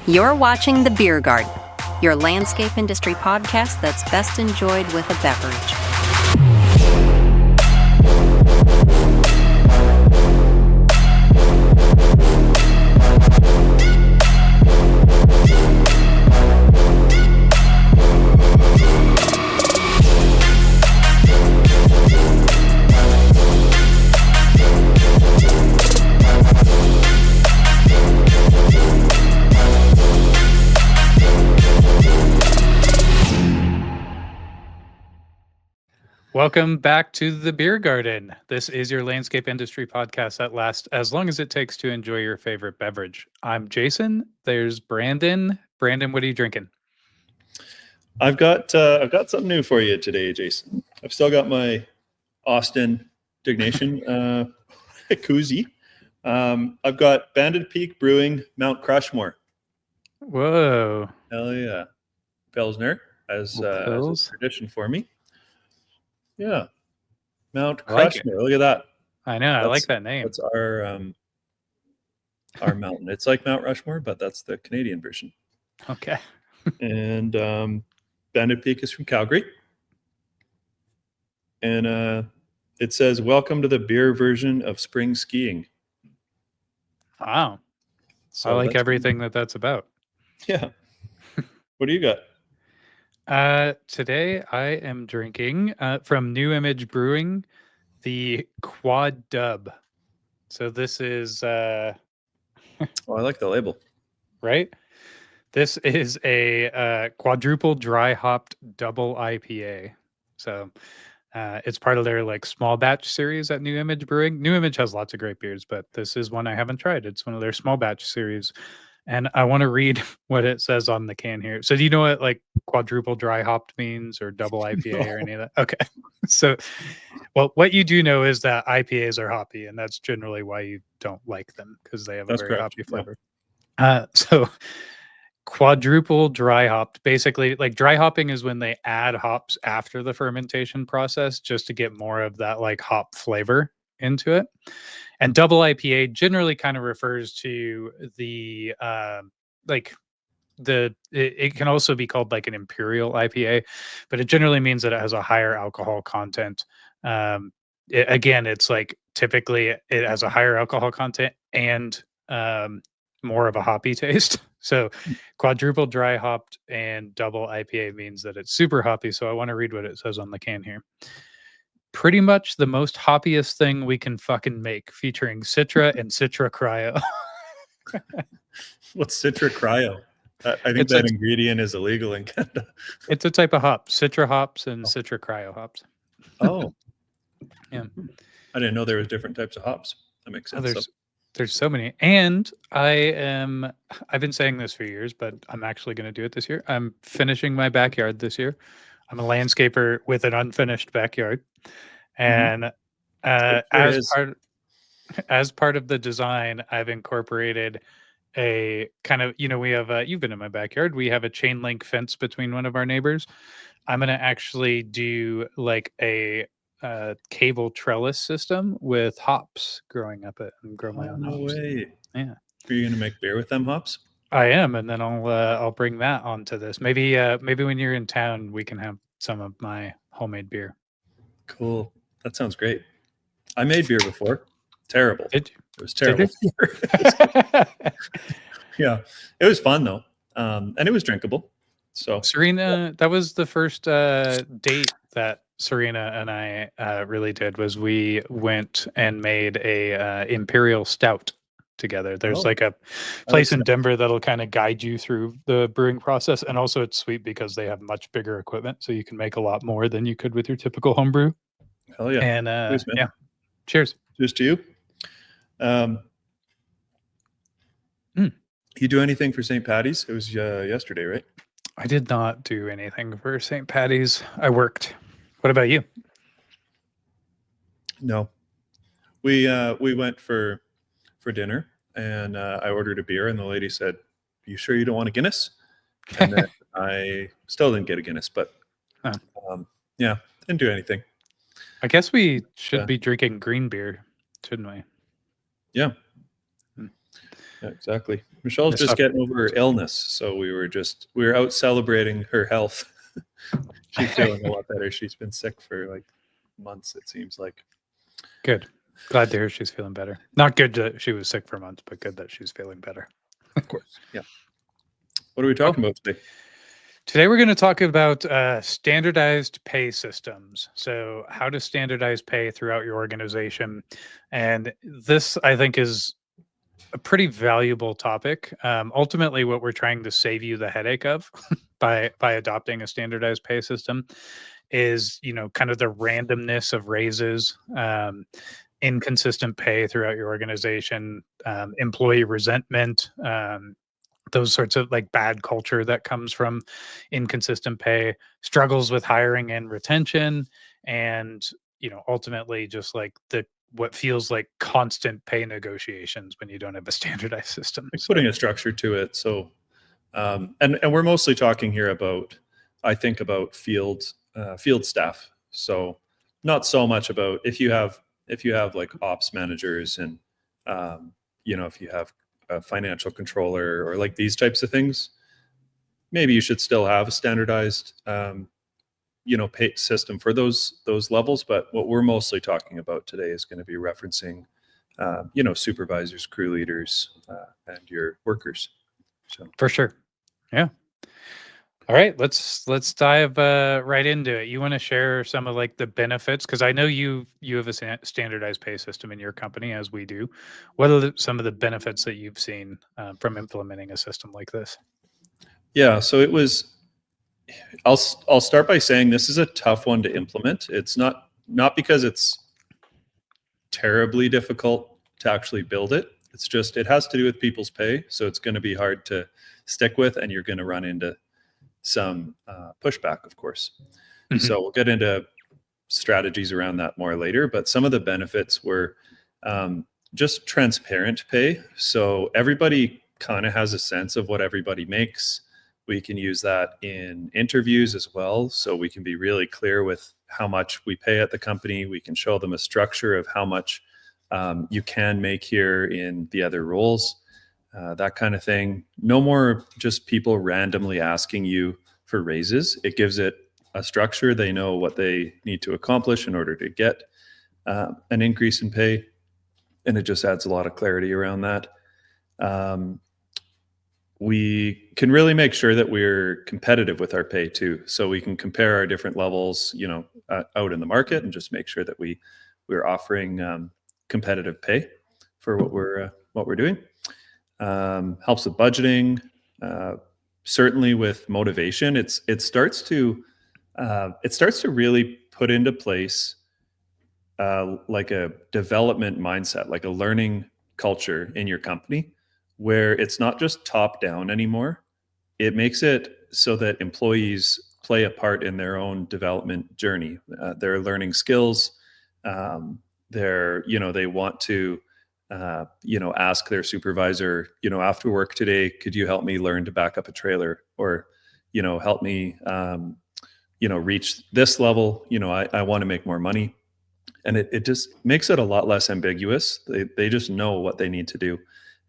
You're watching The Beer Garden, your landscape industry podcast that's best enjoyed with a beverage. Welcome back to The Beer Garden. This is your landscape industry podcast that lasts as long as it takes to enjoy your favorite beverage. I'm Jason. There's Brandon. Brandon, what are you drinking? I've got something new for you today, Jason. I've still got my Austin Dignation koozie. I've got Banded Peak Brewing Mount Crushmore. Whoa. Hell yeah. Pilsner as a tradition for me. Yeah. Mount Crushmore. Look at that. I know. I like that name. That's our mountain. It's like Mount Rushmore, but that's the Canadian version. Okay. And Banded Peak is from Calgary. And it says, "Welcome to the beer version of spring skiing." Wow. So I like everything that's about. Yeah. What do you got? Today I am drinking from New Image Brewing, the Quad Dub. So this is I like the label. Right? This is a quadruple dry hopped double IPA. So it's part of their like small batch series at New Image Brewing. New Image has lots of great beers, but this is one I haven't tried. It's one of their small batch series. And I want to read what it says on the can here. So do you know what like quadruple dry hopped means or double IPA or any of that? Okay. So, well, what you do know is that IPAs are hoppy, and that's generally why you don't like them, because they have a very hoppy flavor. So quadruple dry hopped, basically like dry hopping is when they add hops after the fermentation process just to get more of that like hop flavor into it. And double IPA generally kind of refers to the it can also be called like an imperial IPA, but it generally means that it has a higher alcohol content. Again, it's like typically it has a higher alcohol content and more of a hoppy taste. So quadruple dry hopped and double IPA means that it's super hoppy. So I want to read what it says on the can here. Pretty much the most hoppiest thing we can fucking make, featuring Citra and Citra Cryo. What's Citra Cryo? I think that ingredient is illegal in Canada. It's a type of hop, Citra hops and Citra Cryo hops. Oh. Yeah. I didn't know there was different types of hops. That makes sense. There's so many. And I've been saying this for years, but I'm actually going to do it this year. I'm finishing my backyard this year. I'm a landscaper with an unfinished backyard. And as part of the design, I've incorporated a kind of, we have you've been in my backyard. We have a chain link fence between one of our neighbors. I'm going to actually do like a cable trellis system with hops growing up it and grow my own hops. No way. Yeah. Are you going to make beer with them hops? I am, and then I'll bring that onto this. Maybe when you're in town, we can have some of my homemade beer. Cool. That sounds great. I made beer before. Terrible. Did you? It was terrible. Yeah. It was fun though. And it was drinkable. So Serena, that was the first date that Serena and I really did, was we went and made a imperial stout together. There's like a place in Denver that'll kind of guide you through the brewing process. And also it's sweet because they have much bigger equipment. So you can make a lot more than you could with your typical homebrew. Hell yeah. And yeah. Cheers. Cheers to you. You do anything for St. Patty's? It was yesterday, right? I did not do anything for St. Patty's. I worked. What about you? No. We went for dinner, and I ordered a beer, and the lady said, "You sure you don't want a Guinness?" And then I still didn't get a Guinness, but yeah, didn't do anything. I guess we should be drinking green beer, shouldn't we? Yeah. Yeah, exactly. Michelle's This just stuff- getting over her illness, so we were out celebrating her health. She's feeling a lot better. She's been sick for like months, it seems like. Good. Glad to hear she's feeling better. Not good that she was sick for months, but good that she's feeling better. Of course. Yeah. What are we Cool. talking about today? Today, we're going to talk about standardized pay systems. So, how to standardize pay throughout your organization. And this, I think, is a pretty valuable topic. Ultimately, what we're trying to save you the headache of by adopting a standardized pay system is, kind of the randomness of raises, inconsistent pay throughout your organization, employee resentment, those sorts of like bad culture that comes from inconsistent pay, struggles with hiring and retention, and ultimately just like the what feels like constant pay negotiations when you don't have a standardized system. Like So, putting a structure to it. So, and we're mostly talking here about, I think, about field staff. So, not so much about if you have like ops managers and if you have a financial controller or like these types of things, maybe you should still have a standardized pay system for those levels. But what we're mostly talking about today is going to be referencing supervisors, crew leaders, and your workers. So for sure. Yeah. All right, let's dive right into it. You want to share some of like the benefits, because I know you have a standardized pay system in your company, as we do. What are some of the benefits that you've seen from implementing a system like this? yeah, so it was. I'll start by saying this is a tough one to implement. It's not because it's terribly difficult to actually build it. It's just it has to do with people's pay, so it's going to be hard to stick with, and you're going to run into some pushback, of course. Mhm. So we'll get into strategies around that more later. But some of the benefits were just transparent pay. So everybody kind of has a sense of what everybody makes. We can use that in interviews as well. So we can be really clear with how much we pay at the company. We can show them a structure of how much you can make here in the other roles, that kind of thing. No more just people randomly asking you for raises. It gives it a structure. They know what they need to accomplish in order to get an increase in pay. And it just adds a lot of clarity around that. We can really make sure that we're competitive with our pay too. So we can compare our different levels, out in the market, and just make sure that we're offering competitive pay for what we're doing. Helps with budgeting. Certainly with motivation, it starts to really put into place like a development mindset, like a learning culture in your company, where it's not just top down anymore. It makes it so that employees play a part in their own development journey. They're learning skills. They want to, ask their supervisor, after work today, could you help me learn to back up a trailer, or, help me, reach this level. I want to make more money. And it just makes it a lot less ambiguous. They just know what they need to do.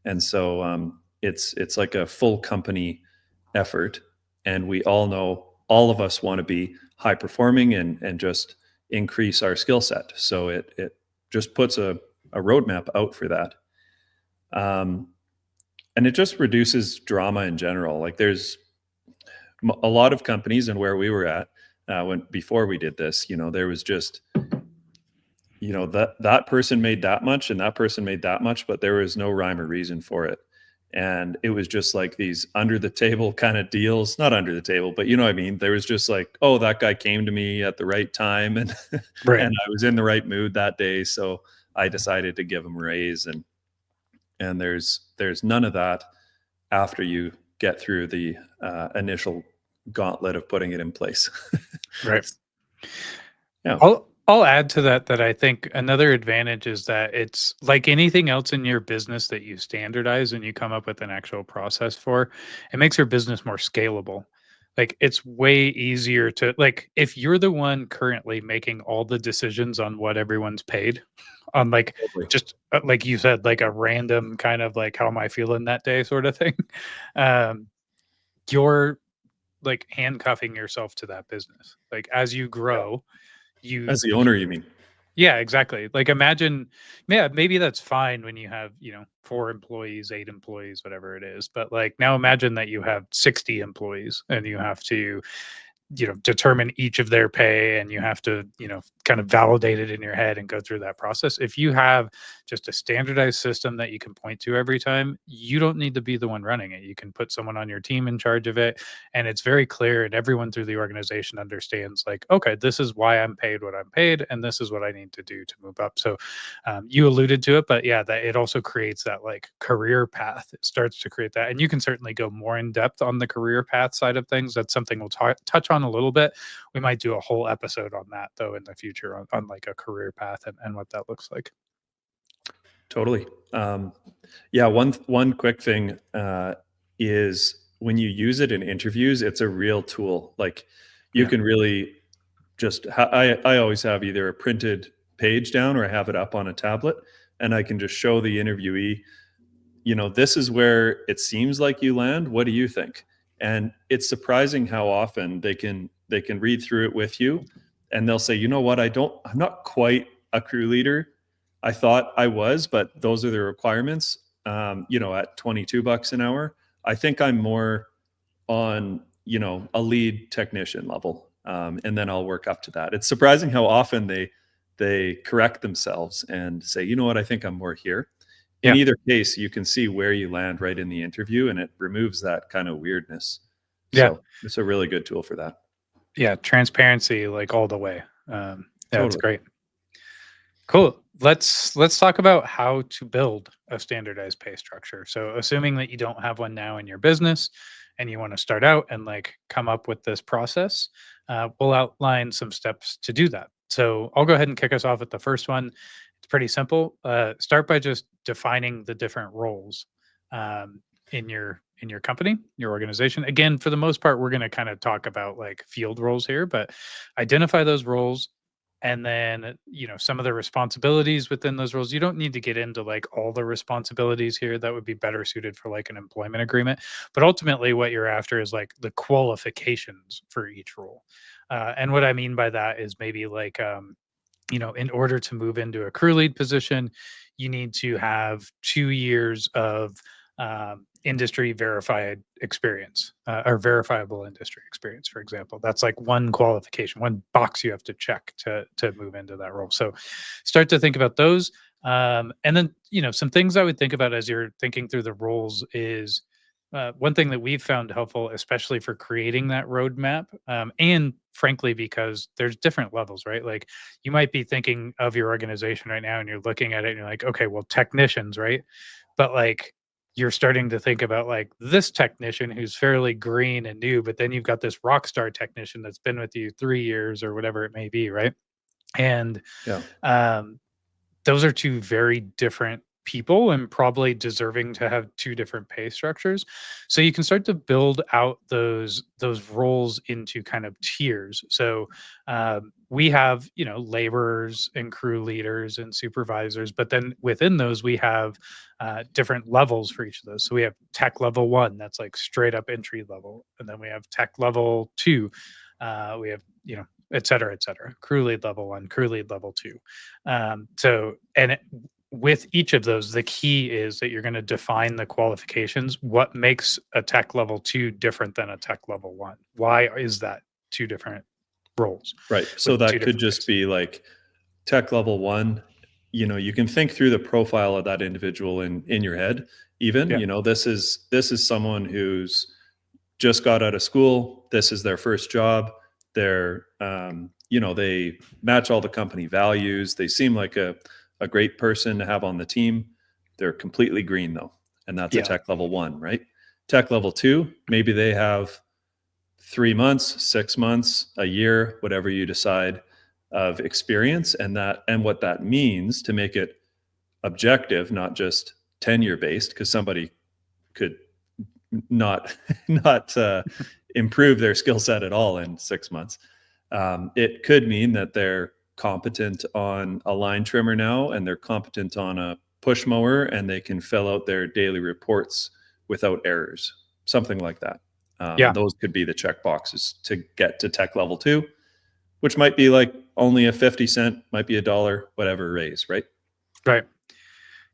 And so it's like a full company effort. And we all know, all of us want to be high performing and just increase our skill set. So it just puts a roadmap out for that. And it just reduces drama in general. Like there's a lot of companies, and where we were at before we did this, there was just, that person made that much and that person made that much, but there was no rhyme or reason for it. And it was just like these under the table kind of deals, not under the table, but you know what I mean? There was just like, oh, that guy came to me at the right time, and Right. and I was in the right mood that day, so I decided to give him a raise. And there's none of that after you get through the initial gauntlet of putting it in place. Right. Yeah. I'll add to that I think another advantage is that it's like anything else in your business that you standardize and you come up with an actual process for, it makes your business more scalable. like it's way easier to, like, if you're the one currently making all the decisions on what everyone's paid on, like, Totally. just like you said, like a random kind of like how am I feeling that day sort of thing. um you're like handcuffing yourself to that business. Like as you grow, As the you owner, you mean? yeah, exactly. Like imagine, yeah, maybe that's fine when you have, 4 employees, 8 employees, whatever it is. But like now imagine that you have 60 employees and you have to, determine each of their pay, and you have to, kind of validate it in your head and go through that process. If you have just a standardized system that you can point to every time, you don't need to be the one running it. You can put someone on your team in charge of it, and it's very clear, and everyone through the organization understands, like, okay, this is why I'm paid what I'm paid, and this is what I need to do to move up. So you alluded to it, but yeah, that it also creates that like career path. It starts to create that, and you can certainly go more in depth on the career path side of things. That's something we'll touch on a little bit. We might do a whole episode on that though in the future, on like a career path, and what that looks like. Totally. Yeah, one quick thing is when you use it in interviews, it's a real tool. Like you Yeah. can really just I always have either a printed page down or I have it up on a tablet, and I can just show the interviewee, this is where it seems like you land. What do you think? And it's surprising how often they can read through it with you, and they'll say, you know what, I'm not quite a crew leader. I thought I was, but those are the requirements. At $22 an hour, I think I'm more on, a lead technician level. And then I'll work up to that. It's surprising how often they correct themselves and say, you know what, I think I'm more here. In Yeah. either case, you can see where you land right in the interview, and it removes that kind of weirdness. Yeah. So it's a really good tool for that. Yeah. Transparency, like all the way. Yeah, it's Totally. great. Cool. Let's talk about how to build a standardized pay structure. So, assuming that you don't have one now in your business and you want to start out and like come up with this process, we'll outline some steps to do that. So, I'll go ahead and kick us off with the first one. It's pretty simple. Start by just defining the different roles um, in your company, your organization. Again, for the most part, we're going to kind of talk about like field roles here, but identify those roles, and then some of the responsibilities within those roles. You don't need to get into like all the responsibilities here. That would be better suited for like an employment agreement. But ultimately what you're after is like the qualifications for each role. And what I mean by that is maybe like in order to move into a crew lead position, you need to have 2 years of industry verified experience, or verifiable industry experience, for example. That's like one qualification, one box you have to check to move into that role. So start to think about those. And then, some things I would think about as you're thinking through the roles is, one thing that we've found helpful, especially for creating that roadmap, and frankly, because there's different levels, right? Like you might be thinking of your organization right now and you're looking at it and you're like, okay, well, technicians, right? But like you're starting to think about like this technician who's fairly green and new, but then you've got this rock star technician that's been with you 3 years or whatever it may be, right? And Yeah. um, those are two very different people and probably deserving to have two different pay structures. So you can start to build out those roles into kind of tiers. So we have laborers and crew leaders and supervisors, but then within those we have different levels for each of those. So we have tech level 1, that's like straight up entry level, and then we have tech level 2. We have et cetera, et cetera. Crew lead level 1, crew lead level 2. With each of those, the key is that you're going to define the qualifications. What makes a tech level 2 different than a tech level 1? Why is that two different roles Right. with So two that could different just pays? be like tech level one. You can think through the profile of that individual in your head. Even, Yeah, this is someone who's just got out of school. This is their first job. They match all the company values. They seem like a great person to have on the team. They're completely green though. And that's a yeah, tech level 1, right? Tech level 2, maybe they have 3 months, 6 months, a year, whatever you decide, of experience, and what that means to make it objective, not just tenure based, because somebody could not not improve their skill set at all in 6 months. It could mean that they're competent on a line trimmer now, and they're competent on a push mower, and they can fill out their daily reports without errors, something like that. Yeah. Those could be the check boxes to get to tech level 2, which might be like only a 50 cent, might be $1, whatever raise, right? Right.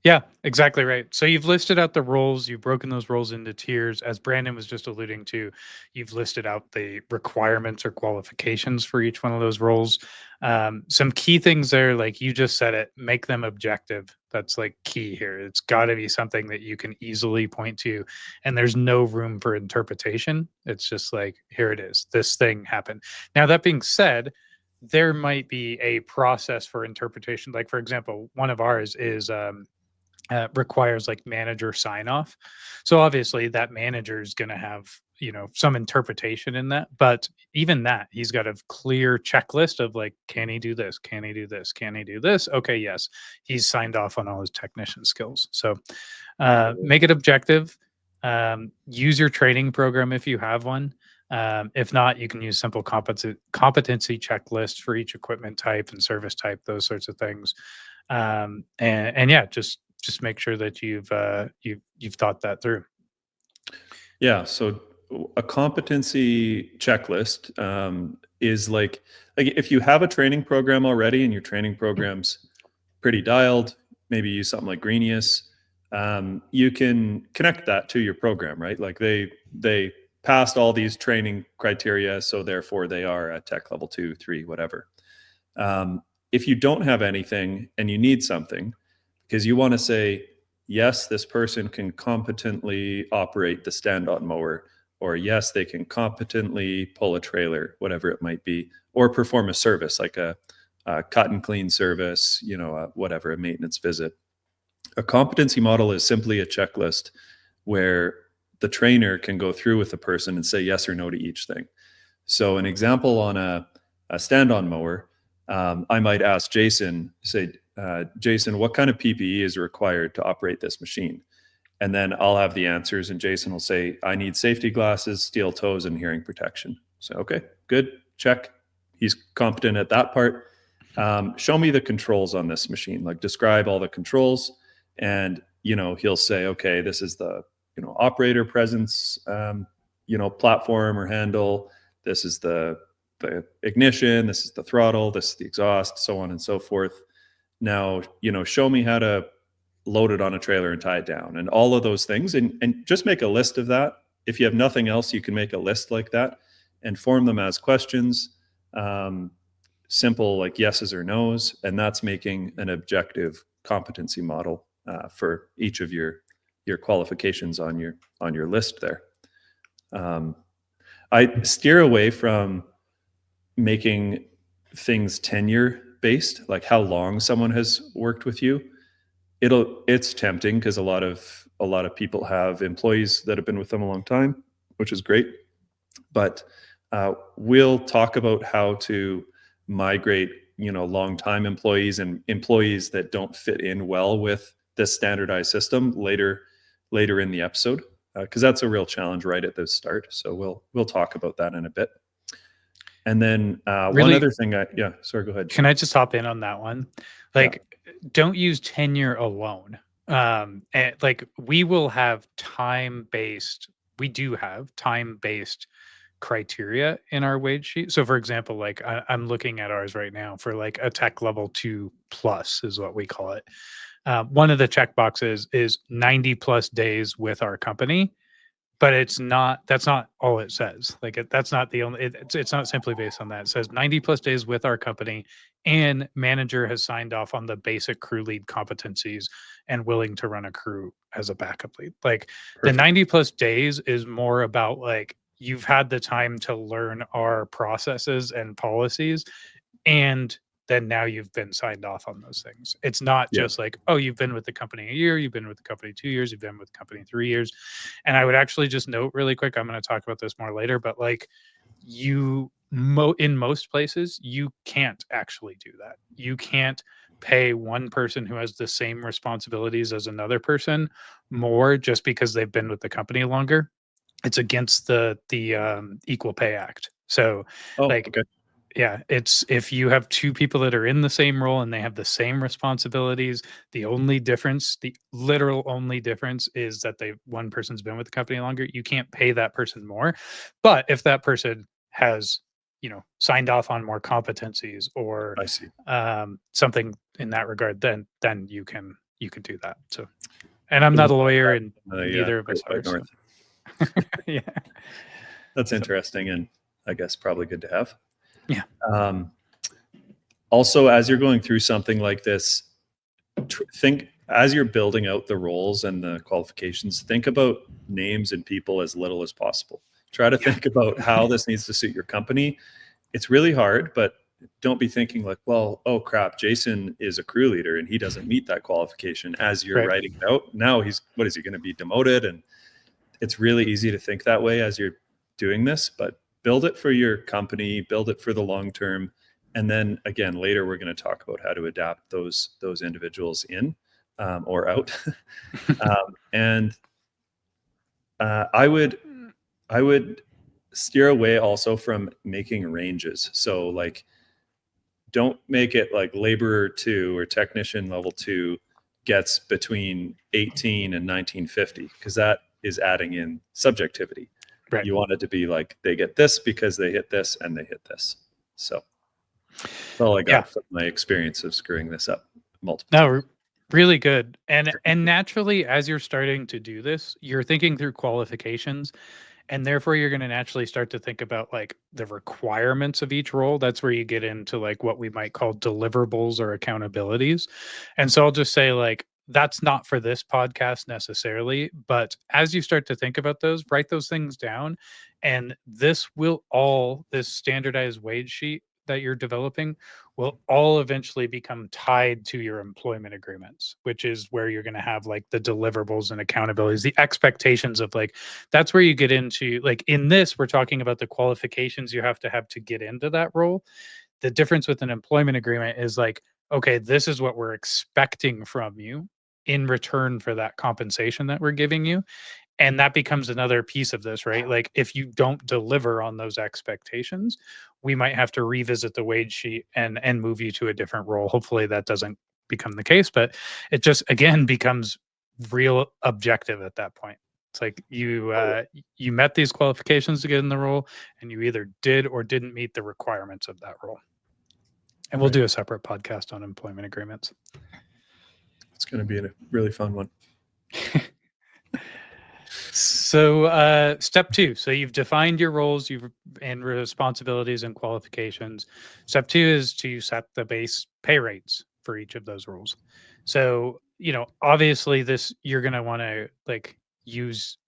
Yeah, exactly right. So you've listed out the roles, you've broken those roles into tiers. As Brandon was just alluding to, you've listed out the requirements or qualifications for each one of those roles. Some key things there, like you just said it, make them objective. That's like key here. It's got to be something that you can easily point to, and there's no room for interpretation. It's just like, here it is. This thing happened. Now, that being said, there might be a process for interpretation. Like, for example, one of ours is requires like manager sign off. So obviously that manager is going to have, some interpretation in that. But even that, he's got a clear checklist of like, can he do this? Can he do this? Can he do this? Okay, yes, he's signed off on all his technician skills. So make it objective. Use your training program if you have one. If not, you can use simple competency checklists for each equipment type and service type, those sorts of things. And yeah, just make sure that you've thought that through. Yeah. So a competency checklist is like if you have a training program already and your training program's pretty dialed, maybe use something like Greenius. You can connect that to your program, right? Like they passed all these training criteria, so therefore they are at tech level 2, 3, whatever. If you don't have anything and you need something, because you want to say, yes, this person can competently operate the stand-on mower, or yes, they can competently pull a trailer, whatever it might be, or perform a service like a cut and clean service, whatever, a maintenance visit. A competency model is simply a checklist where the trainer can go through with the person and say yes or no to each thing. So an example on a stand-on mower, I might ask Jason, say, Jason, what kind of PPE is required to operate this machine? And then I'll have the answers, and Jason will say, I need safety glasses, steel toes, and hearing protection. So, okay, good, check. He's competent at that part. Show me the controls on this machine, like describe all the controls. And, he'll say, okay, this is the, operator presence, platform or handle. This is the ignition. This is the throttle. This is the exhaust, so on and so forth. Now, show me how to load it on a trailer and tie it down and all of those things. And just make a list of that. If you have nothing else, you can make a list like that and form them as questions, simple like yeses or nos. And that's making an objective competency model for each of your qualifications on your list there. I steer away from making things tenure based, like how long someone has worked with you. It's tempting because a lot of people have employees that have been with them a long time, which is great. But we'll talk about how to migrate, long-time employees and employees that don't fit in well with this standardized system later in the episode, because that's a real challenge right at the start. So we'll talk about that in a bit. And then one other thing, sorry, go ahead. Can I just hop in on that one? Don't use tenure alone. And like we do have time-based criteria in our wage sheet. So for example, like I'm looking at ours right now for like a tech level 2 plus is what we call it. One of the check boxes is 90 plus days with our company, but that's not all it says. Like that's not the only, it's not simply based on that. It says 90 plus days with our company and manager has signed off on the basic crew lead competencies and willing to run a crew as a backup lead. Like the 90 plus days is more about like, you've had the time to learn our processes and policies, and then now you've been signed off on those things. It's not just like, oh, you've been with the company a year, you've been with the company 2 years, you've been with the company 3 years. And I would actually just note really quick, I'm going to talk about this more later, but like in most places, you can't actually do that. You can't pay one person who has the same responsibilities as another person more just because they've been with the company longer. it's against the Equal Pay Act. So Oh, like okay. yeah, it's if you have two people that are in the same role and they have the same responsibilities, the only difference, the literal only difference is that one person's been with the company longer. You can't pay that person more. But if that person has, signed off on more competencies or I see. something in that regard, then you can do that. So, and I'm Couldn't not a have thought lawyer, that and in the neither of Great us White are. So, North. yeah. That's So, interesting, and I guess probably good to have. yeah. Also, as you're going through something like this, think as you're building out the roles and the qualifications, think about names and people as little as possible. Try to think about how this needs to suit your company. It's really hard, but don't be thinking like, well, oh crap, Jason is a crew leader and he doesn't meet that qualification as you're Right. writing it out. Now what is he going to be demoted? And it's really easy to think that way as you're doing this, but build it for your company, build it for the long term. And then again, later we're going to talk about how to adapt those individuals in or out. And I would steer away also from making ranges. So like, don't make it like laborer 2 or technician level 2 gets between 18 and 1950, because that is adding in subjectivity. Right. You want it to be like they get this because they hit this and they hit this. So that's all I got from my experience of screwing this up multiple times. Really good. And naturally, as you're starting to do this, you're thinking through qualifications, and therefore you're going to naturally start to think about like the requirements of each role. That's where you get into like what we might call deliverables or accountabilities. And so I'll just say like that's not for this podcast necessarily, but as you start to think about those, write those things down, and this standardized wage sheet that you're developing will all eventually become tied to your employment agreements, which is where you're going to have like the deliverables and accountabilities, the expectations of like, that's where you get into like in this, we're talking about the qualifications you have to get into that role. The difference with an employment agreement is like, okay, this is what we're expecting from you in return for that compensation that we're giving you. And that becomes another piece of this, right? Like if you don't deliver on those expectations, we might have to revisit the wage sheet and move you to a different role. Hopefully that doesn't become the case, but it just again becomes real objective at that point. It's like you met these qualifications to get in the role, and you either did or didn't meet the requirements of that role. And we'll do a separate podcast on employment agreements. It's going to be a really fun one. So step 2. So you've defined your roles, and responsibilities and qualifications. Step 2 is to set the base pay rates for each of those roles. So, obviously you're going to want to like use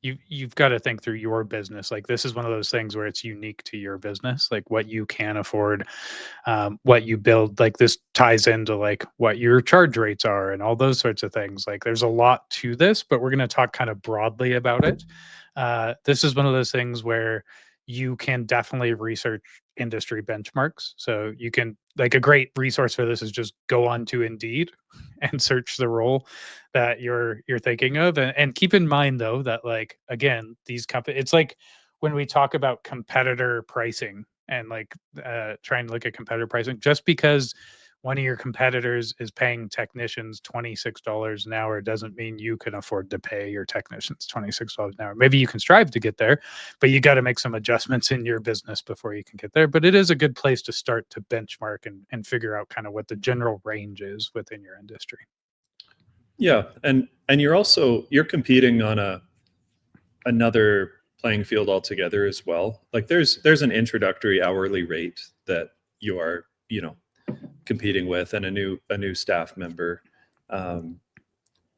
you've got to think through your business. Like this is one of those things where it's unique to your business, like what you can afford, what you build. Like this ties into like what your charge rates are and all those sorts of things. Like there's a lot to this, but we're going to talk kind of broadly about it. This is one of those things where you can definitely research industry benchmarks. So you can, like, a great resource for this is just go on to Indeed and search the role that you're thinking of. And keep in mind though that, like, again, these companies, it's like when we talk about competitor pricing and like trying to look at competitor pricing, just because one of your competitors is paying technicians $26 an hour doesn't mean you can afford to pay your technicians $26 an hour. Maybe you can strive to get there, but you got to make some adjustments in your business before you can get there. But it is a good place to start to benchmark and figure out kind of what the general range is within your industry. Yeah, and you're competing on another playing field altogether as well. Like there's an introductory hourly rate that you are competing with, and a new staff member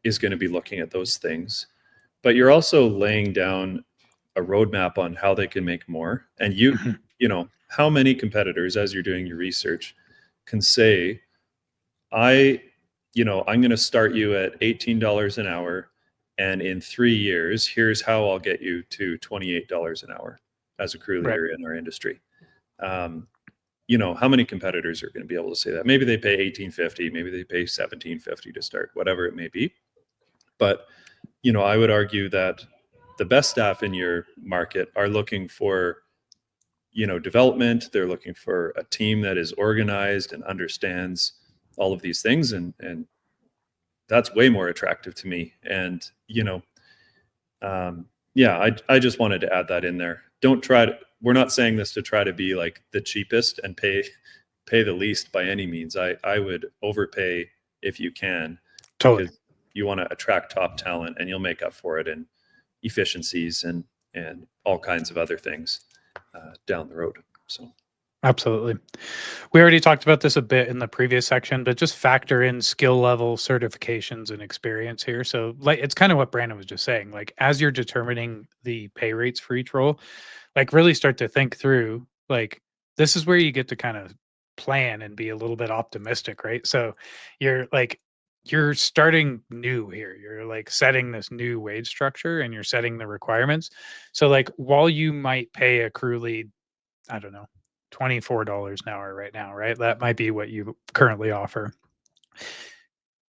is going to be looking at those things. But you're also laying down a roadmap on how they can make more. And how many competitors, as you're doing your research, can say, I'm going to start you at $18 an hour, and in 3 years, here's how I'll get you to $28 an hour as a crew leader in our industry. How many competitors are going to be able to say that? Maybe they pay $18.50, maybe they pay $17.50 to start, whatever it may be. But I would argue that the best staff in your market are looking for, development. They're looking for a team that is organized and understands all of these things, and that's way more attractive to me. And yeah, I just wanted to add that in there. Don't try to. We're not saying this to try to be like the cheapest and pay the least by any means. I would overpay if you can, Totally. because you want to attract top talent, and you'll make up for it in efficiencies and all kinds of other things down the road. So Absolutely. We already talked about this a bit in the previous section, but just factor in skill level, certifications, and experience here. So, like, it's kind of what Brandon was just saying. Like, as you're determining the pay rates for each role, like, really start to think through, like, this is where you get to kind of plan and be a little bit optimistic, right? So, you're starting new here. You're like setting this new wage structure and you're setting the requirements. So, like, while you might pay a crew lead, I don't know, $24 an hour right now, right? That might be what you currently offer.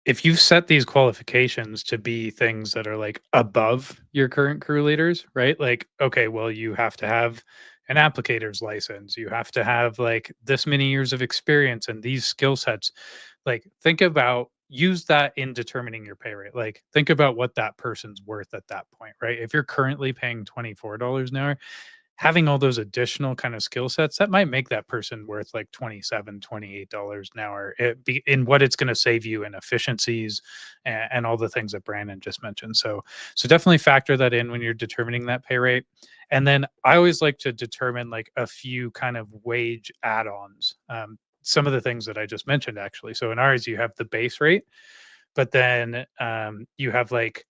If you set these qualifications to be things that are like above your current crew leaders, right? Like, okay, well, you have to have an applicator's license. You have to have like this many years of experience and these skill sets. Like, think about use that in determining your pay rate. Like, think about what that person's worth at that point, right? If you're currently paying $24 an hour, having all those additional kind of skill sets that might make that person worth like 27, $28 an hour in what it's going to save you in efficiencies and all the things that Brandon just mentioned. So definitely factor that in when you're determining that pay rate. And then I always like to determine like a few kind of wage add-ons. Some of the things that I just mentioned actually. So in ours, you have the base rate, but then you have like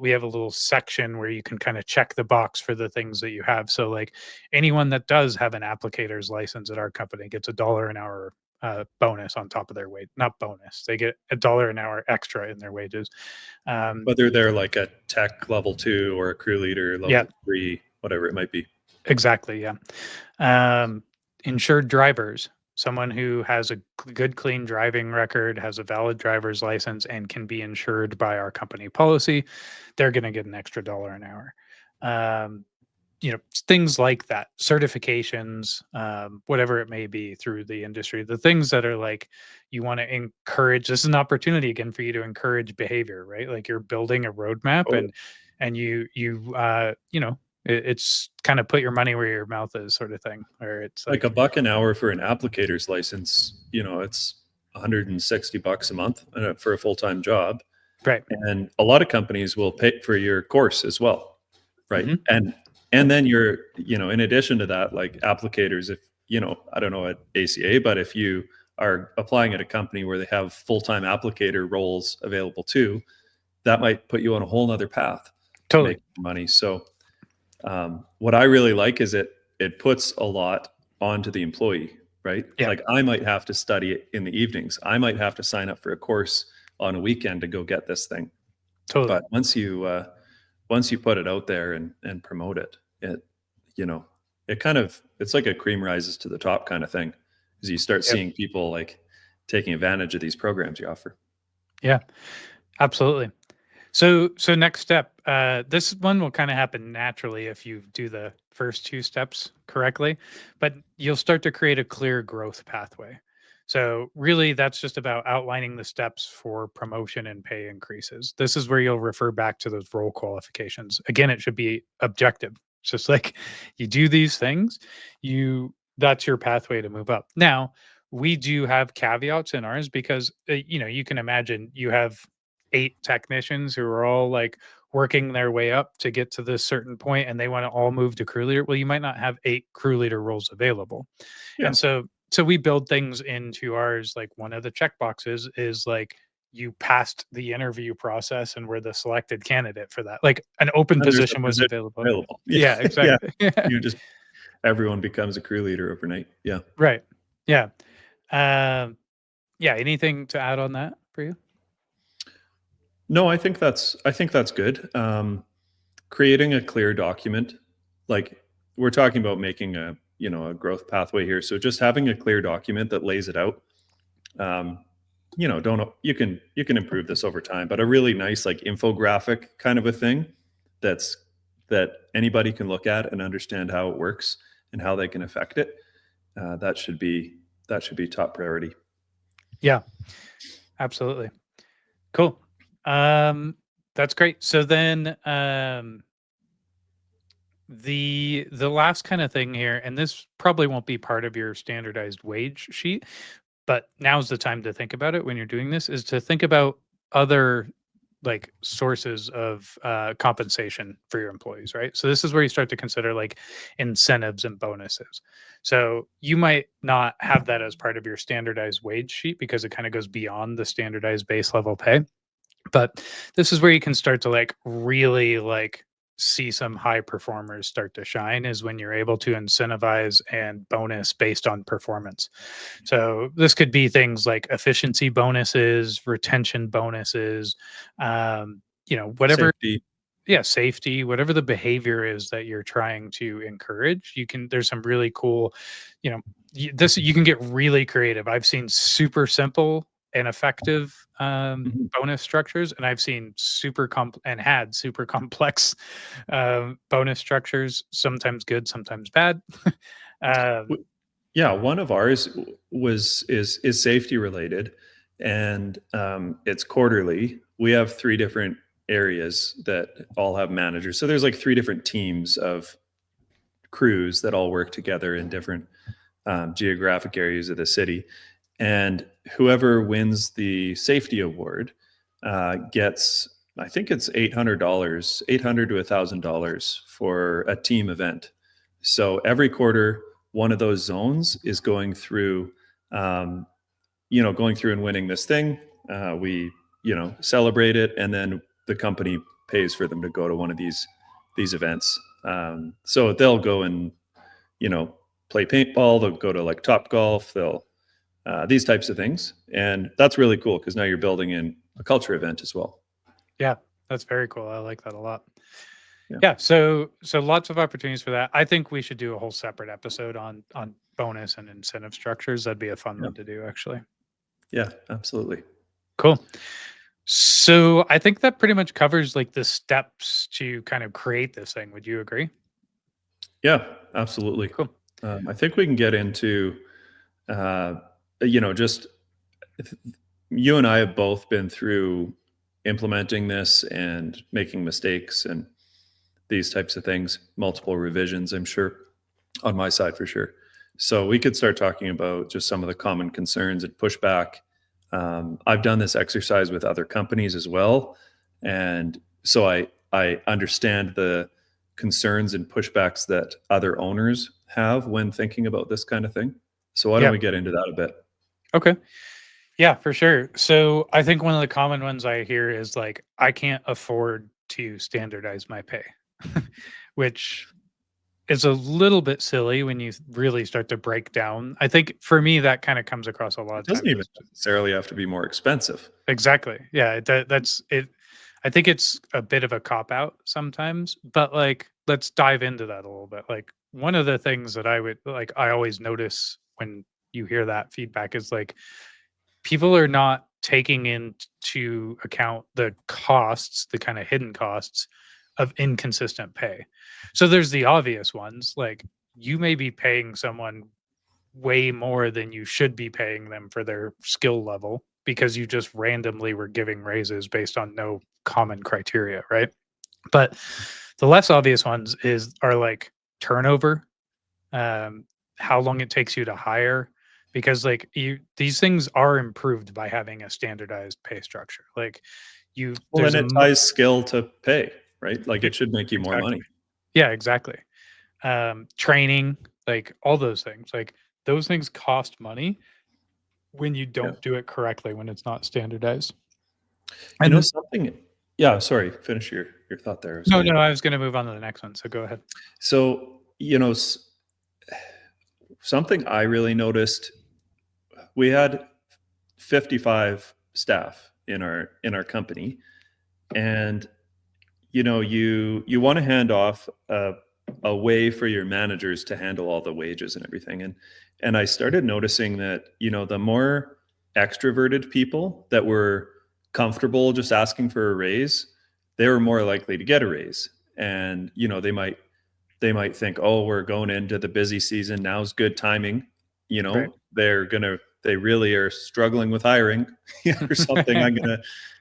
we have a little section where you can kind of check the box for the things that you have. So like anyone that does have an applicator's license at our company gets $1 an hour bonus on top of their wage. Not bonus, they get $1 an hour extra in their wages. whether they're like a tech level 2 or a crew leader level Yeah. 3, whatever it might be. Exactly, yeah. Insured drivers, someone who has a good, clean driving record, has a valid driver's license, and can be insured by our company policy, they're going to get an extra $1 an hour. Things like that, certifications, whatever it may be through the industry, the things that are like you want to encourage. This is an opportunity again for you to encourage behavior, right? Like you're building a roadmap, Oh, and it's kind of put your money where your mouth is, sort of thing. Where it's like $1 an hour for an applicator's license, it's $160 a month for a full-time job. right. And a lot of companies will pay for your course as well, right? Mhm. And then you're, in addition to that, like applicators, if I don't know at ACA, but if you are applying at a company where they have full-time applicator roles available too, that might put you on a whole nother path to Totally. make money. So what I really like is it puts a lot onto the employee, right? Yeah. Like I might have to study it in the evenings. I might have to sign up for a course on a weekend to go get this thing. Totally. But once you put it out there and promote it, it's like a cream rises to the top kind of thing, because you start Yep. seeing people like taking advantage of these programs you offer. Yeah, absolutely. So next step, this one will kind of happen naturally if you do the first two steps correctly, but you'll start to create a clear growth pathway. So really that's just about outlining the steps for promotion and pay increases. This is where you'll refer back to those role qualifications. Again, it should be objective. It's just like you do these things, that's your pathway to move up. Now, we do have caveats in ours because you can imagine you have 8 technicians who are all like working their way up to get to this certain point and they want to all move to crew leader. Well, you might not have 8 crew leader roles available. Yeah. And so we build things into ours. Like one of the check boxes is like you passed the interview process and were the selected candidate for that. Like an open And there's a position was position available. available. Yeah, Yeah. exactly. Everyone becomes a crew leader overnight. Yeah. Right. Yeah. Yeah. Anything to add on that for you? No, I think that's good. Creating a clear document, like we're talking about making a growth pathway here. So just having a clear document that lays it out. Don't you can improve this over time, but a really nice like infographic kind of a thing that's that anybody can look at and understand how it works and how they can affect it, that should be top priority. Yeah, absolutely. Cool. That's great. So then the last kind of thing here, and this probably won't be part of your standardized wage sheet, but now's the time to think about it when you're doing this, is to think about other like sources of compensation for your employees, right? So this is where you start to consider like incentives and bonuses. So you might not have that as part of your standardized wage sheet because it kind of goes beyond the standardized base level pay. But this is where you can start to like really like see some high performers start to shine, is when you're able to incentivize and bonus based on performance. So this could be things like efficiency bonuses, retention bonuses, whatever. Safety. Yeah, safety, whatever the behavior is that you're trying to encourage. There's some really cool, you know you can get really creative. I've seen super simple and effective Mhm. bonus structures, and I've seen had super complex bonus structures, sometimes good, sometimes bad. um, Yeah, one of ours is safety related, and it's quarterly. We have 3 different areas that all have managers. So there's like 3 different teams of crews that all work together in different geographic areas of the city. And whoever wins the safety award gets, I think it's $800, $800 to $1,000 for a team event. So every quarter, one of those zones is going through, going through and winning this thing. We, celebrate it, and then the company pays for them to go to one of these events. So they'll go and you know play paintball. They'll go to like Top Golf. They'll these types of things, and that's really cool because now you're building in a culture event as well. yeah, that's very cool. I like that a lot. Yeah, Yeah, so lots of opportunities for that. I think we should do a whole separate episode on bonus and incentive structures. That'd be a fun yeah, one to do, actually. yeah, absolutely. Cool. So I think that pretty much covers like the steps to kind of create this thing. Would you agree? Yeah, absolutely. Cool. I think we can get into uh, just you and I have both been through implementing this and making mistakes and these types of things, multiple revisions, I'm sure, on my side for sure. So we could start talking about just some of the common concerns and pushback. I've done this exercise with other companies as well, and so I understand the concerns and pushbacks that other owners have when thinking about this kind of thing. So why don't Yeah. we get into that a bit? Okay. Yeah, for sure. So I think one of the common ones I hear is like, I can't afford to standardize my pay, which is a little bit silly when you really start to break down. I think for me, that kind of comes across a lot It of doesn't times even as necessarily have to be more expensive. exactly. Yeah, that's it. I think it's a bit of a cop out sometimes, but like let's dive into that a little bit. Like one of the things that I always notice when you hear that feedback is like people are not taking into account the costs, the kind of hidden costs of inconsistent pay. So there's the obvious ones, like you may be paying someone way more than you should be paying them for their skill level because you just randomly were giving raises based on no common criteria, right? But the less obvious ones are like turnover, um, how long it takes you to hire, because like these things are improved by having a standardized pay structure. Like Well, there's and a it ties skill to pay, right? Like e- it should make you more exactly, money. yeah, exactly. Training, like all those things, like those things cost money when you Yeah. don't do it correctly, when it's not standardized. You And know something? Yeah, sorry. Finish your thought there. I was no, going no, to. I was going to move on to the next one. So go ahead. So something I really noticed. We had 55 staff in our company, and you want to hand off a way for your managers to handle all the wages and everything, and I started noticing that the more extroverted people that were comfortable just asking for a raise, they were more likely to get a raise. and they might think, oh, we're going into the busy season, now's good timing. Right. They really are struggling with hiring or something. I'm gonna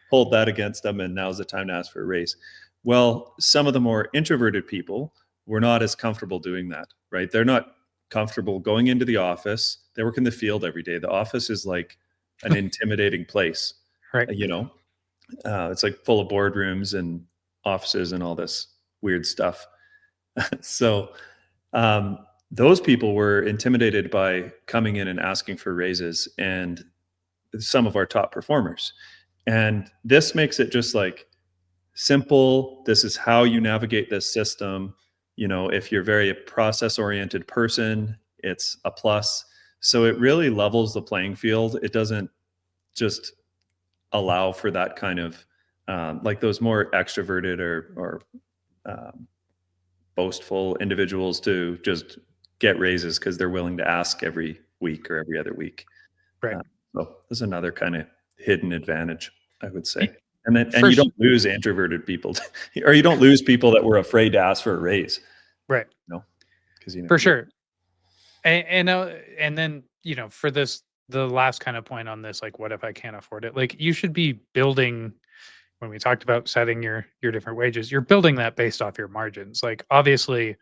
hold that against them, and now's the time to ask for a raise. Well, some of the more introverted people were not as comfortable doing that, right? They're not comfortable going into the office. They work in the field every day. The office is like an intimidating place, Right. it's like full of boardrooms and offices and all this weird stuff. So those people were intimidated by coming in and asking for raises, and some of our top performers. And this makes it just like simple. This is how you navigate this system. If you're very process oriented person, it's a plus. So it really levels the playing field. It doesn't just allow for that kind of like those more extroverted or boastful individuals to just get raises because they're willing to ask every week or every other week. Right. So there's another kind of hidden advantage, I would say. Y- And you don't lose introverted people, or you don't lose people that were afraid to ask for a raise. Right. No, because For sure. And then for this, the last kind of point on this, like, what if I can't afford it? Like, you should be building, when we talked about setting your different wages, you're building that based off your margins. Like, obviously,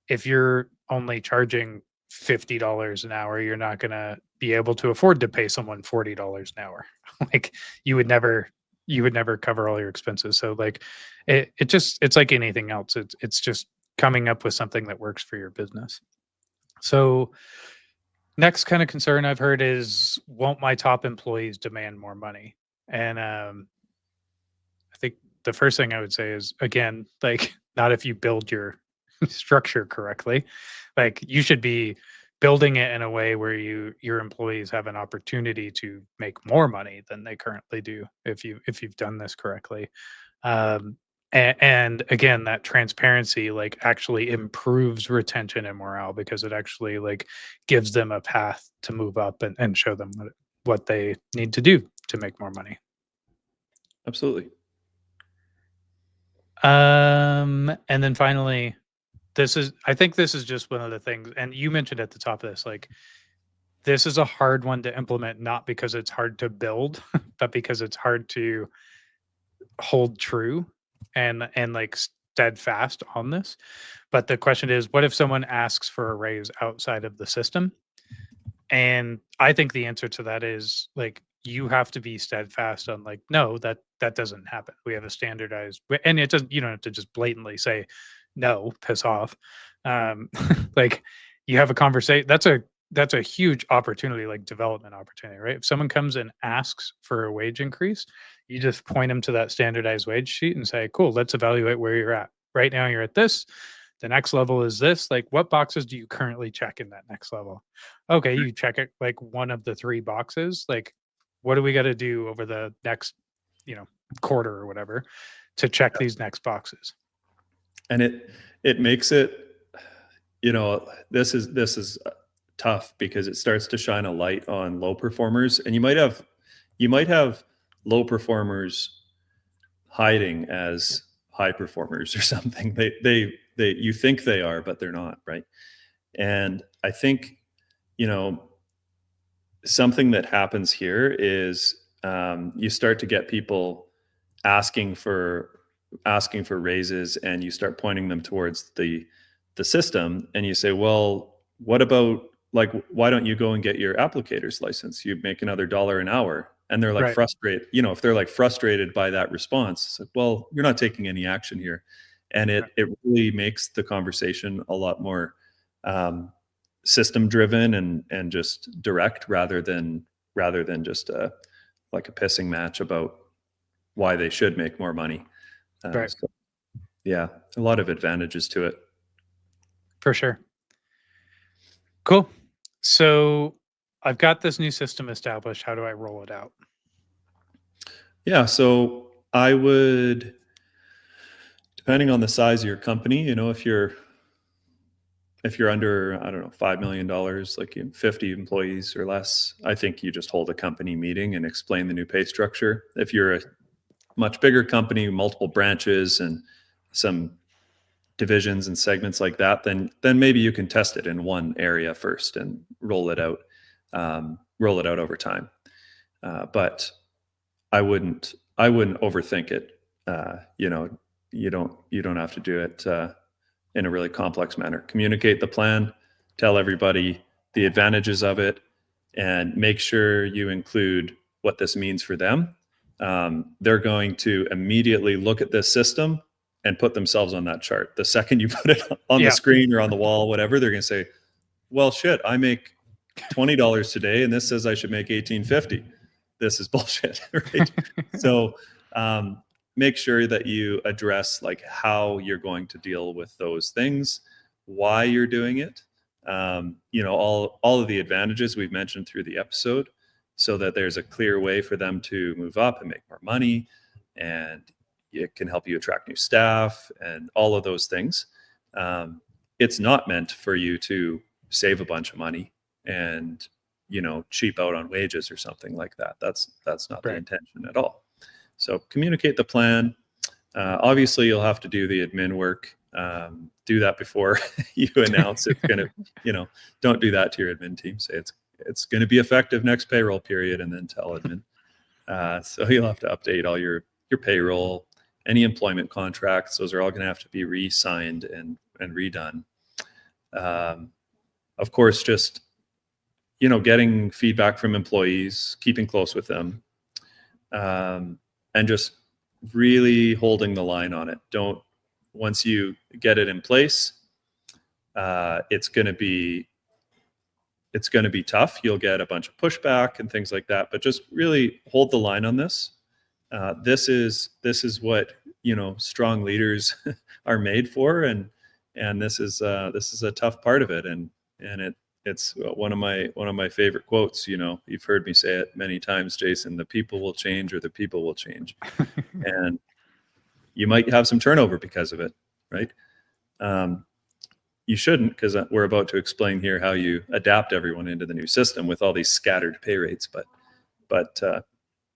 if you're only charging $50 an hour, you're not going to be able to afford to pay someone $40 an hour. Like, you would never cover all your expenses. So like it's like anything else. It's just coming up with something that works for your business. So next kind of concern I've heard is, won't my top employees demand more money? And I think the first thing I would say is, again, like, not if you build your structure correctly. Like, you should be building it in a way where your employees have an opportunity to make more money than they currently do if you've done this correctly. And again, that transparency like actually improves retention and morale, because it actually like gives them a path to move up and show them what they need to do to make more money. Absolutely. And then finally, I think this is just one of the things, and you mentioned at the top of this, like, this is a hard one to implement, not because it's hard to build, but because it's hard to hold true and like steadfast on this. But the question is, what if someone asks for a raise outside of the system? And I think the answer to that is, like, you have to be steadfast on, like, no, that doesn't happen. We have a standardized and it doesn't, you don't have to just blatantly say no, piss off. Um like, you have a conversation. That's a huge opportunity, like development opportunity, right? If someone comes and asks for a wage increase, you just point them to that standardized wage sheet and say, cool, let's evaluate where you're at. Right now you're at this. The next level is this. Like, what boxes do you currently check in that next level? Okay, you check it like one of the three boxes. Like, what do we got to do over the next, quarter or whatever to check these next boxes? And it makes it, this is tough because it starts to shine a light on low performers, and you might have low performers hiding as high performers or something. They you think they are, but they're not, right? And I think, you know something that happens here is you start to get people asking for raises, and you start pointing them towards the system, and you say, well, what about, like, why don't you go and get your applicator's license? You make another $1 an hour. And they're like Right. frustrated, if they're like frustrated by that response, it's like, well, you're not taking any action here. And it really makes the conversation a lot more system driven and just direct, rather than just like a pissing match about why they should make more money. Right. So, yeah, a lot of advantages to it. For sure. Cool. So I've got this new system established. How do I roll it out? Yeah, so I would, depending on the size of your company, if you're under, I don't know, $5 million, like 50 employees or less, I think you just hold a company meeting and explain the new pay structure. If you're a much bigger company, multiple branches and some divisions and segments like that, then maybe you can test it in one area first and roll it out over time. But I wouldn't overthink it. You know, you don't have to do it in a really complex manner. Communicate the plan, tell everybody the advantages of it, and make sure you include what this means for them. They're going to immediately look at this system and put themselves on that chart. The second you put it on the screen or on the wall, whatever, they're going to say, well, shit, I make $20 today and this says I should make $18.50. This is bullshit, right? So make sure that you address like how you're going to deal with those things, why you're doing it, you know, all of the advantages we've mentioned through the episode, so that there's a clear way for them to move up and make more money, and it can help you attract new staff and all of those things. It's not meant for you to save a bunch of money and, you know, cheap out on wages or something like that. That's not the intention at all. So communicate the plan. Obviously, you'll have to do the admin work. Do that before you announce it's going to, you know, don't do that to your admin team. Say it's going to be effective next payroll period, and then tell admin. So you'll have to update all your payroll, any employment contracts. Those are all going to have to be re-signed and redone. Of course, just, you know, getting feedback from employees, keeping close with them, and just really holding the line on it. Once you get it in place, it's going to be tough. You'll get a bunch of pushback and things like that, but just really hold the line on this. This is what, you know, strong leaders are made for, and this is a tough part of it, and it's one of my favorite quotes. You know, you've heard me say it many times, Jason. The people will change, or the people will change, and you might have some turnover because of it, right? You shouldn't, because we're about to explain here how you adapt everyone into the new system with all these scattered pay rates. But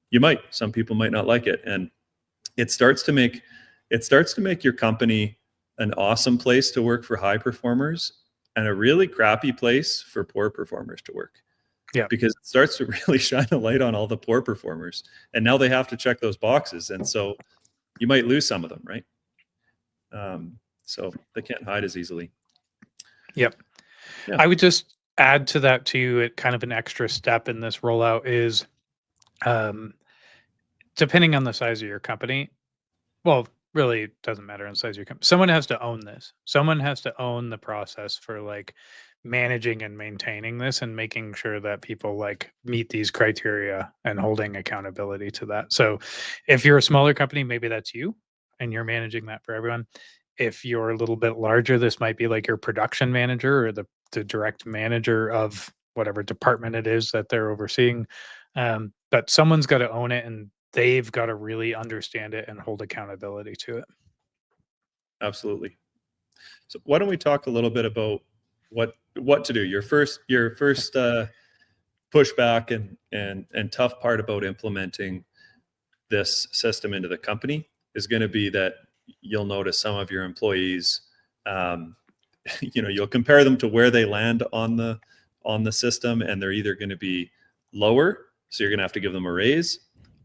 you might. Some people might not like it, and it starts to make your company an awesome place to work for high performers and a really crappy place for poor performers to work. Yeah, because it starts to really shine a light on all the poor performers, and now they have to check those boxes, and so you might lose some of them, right? So they can't hide as easily. Yep. Yeah. I would just add to that too, it kind of an extra step in this rollout is, depending on the size of your company, well, really it doesn't matter on the size of your company. Someone has to own this. Someone has to own the process for like managing and maintaining this and making sure that people like meet these criteria and holding accountability to that. So if you're a smaller company, maybe that's you and you're managing that for everyone. If you're a little bit larger, this might be like your production manager or the direct manager of whatever department it is that they're overseeing. But someone's got to own it, and they've got to really understand it and hold accountability to it. Absolutely. So why don't we talk a little bit about what to do? Your first pushback and tough part about implementing this system into the company is going to be that you'll notice some of your employees, you know, you'll compare them to where they land on the system, and they're either going to be lower, so you're going to have to give them a raise,